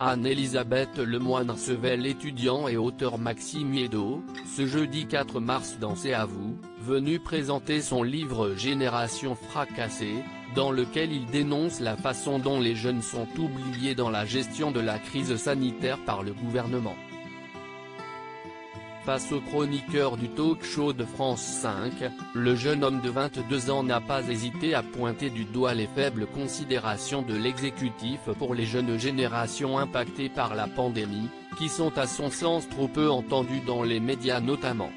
Anne-Elisabeth Lemoine recevait l'étudiant et auteur Maxime Yeddo, ce jeudi 4 mars dans C'est à vous, venu présenter son livre Génération fracassée, dans lequel il dénonce la façon dont les jeunes sont oubliés dans la gestion de la crise sanitaire par le gouvernement. Face au chroniqueur du talk-show de France 5, le jeune homme de 22 ans n'a pas hésité à pointer du doigt les faibles considérations de l'exécutif pour les jeunes générations impactées par la pandémie, qui sont à son sens trop peu entendues dans les médias notamment.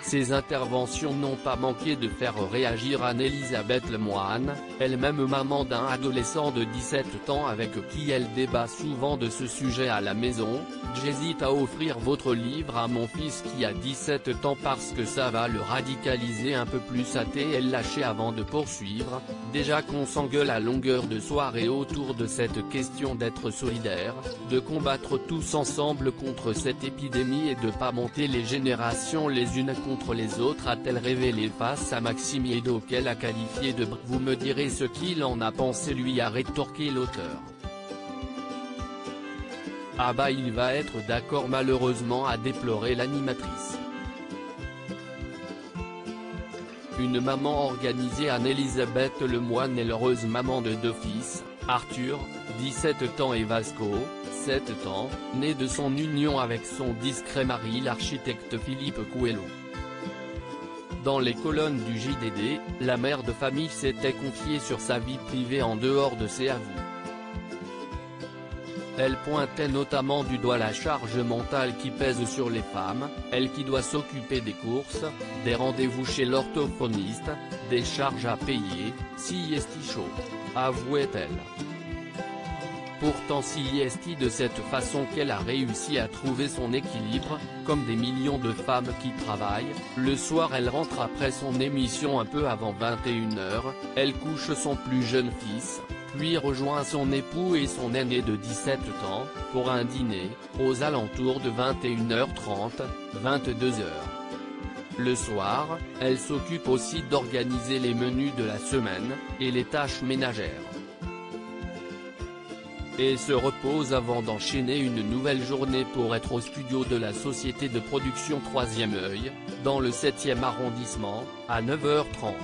Ces interventions n'ont pas manqué de faire réagir Anne-Elisabeth Lemoine, elle-même maman d'un adolescent de 17 ans avec qui elle débat souvent de ce sujet à la maison. « J'hésite à offrir votre livre à mon fils qui a 17 ans parce que ça va le radicaliser un peu plus », a-t-elle lâché avant de poursuivre, « Déjà qu'on s'engueule à longueur de soirée autour de cette question d'être solidaire, de combattre tous ensemble contre cette épidémie et de pas monter les générations les unes contre les autres », a-t-elle révélé face à Maxime Yeddo qu'elle a qualifié de « Vous me direz ce qu'il en a pensé », lui a rétorqué l'auteur. Ah bah il va être d'accord malheureusement, a déploré l'animatrice. Une maman organisée. Anne-Elisabeth Lemoine est l'heureuse maman de 2 fils, Arthur, 17 ans et Vasco, 7 ans, né de son union avec son discret mari l'architecte Philippe Coelho. Dans les colonnes du JDD, la mère de famille s'était confiée sur sa vie privée en dehors de C'est à vous. Elle pointait notamment du doigt la charge mentale qui pèse sur les femmes, elle qui doit s'occuper des courses, des rendez-vous chez l'orthophoniste, des charges à payer, si est-il chaud, avouait-elle. Pourtant si est-il de cette façon qu'elle a réussi à trouver son équilibre, comme des millions de femmes qui travaillent, le soir elle rentre après son émission un peu avant 21h, elle couche son plus jeune fils, puis rejoint son époux et son aîné de 17 ans, pour un dîner, aux alentours de 21h30, 22h. Le soir, elle s'occupe aussi d'organiser les menus de la semaine, et les tâches ménagères. Et se repose avant d'enchaîner une nouvelle journée pour être au studio de la société de production Troisième Œil, dans le 7e arrondissement, à 9h30.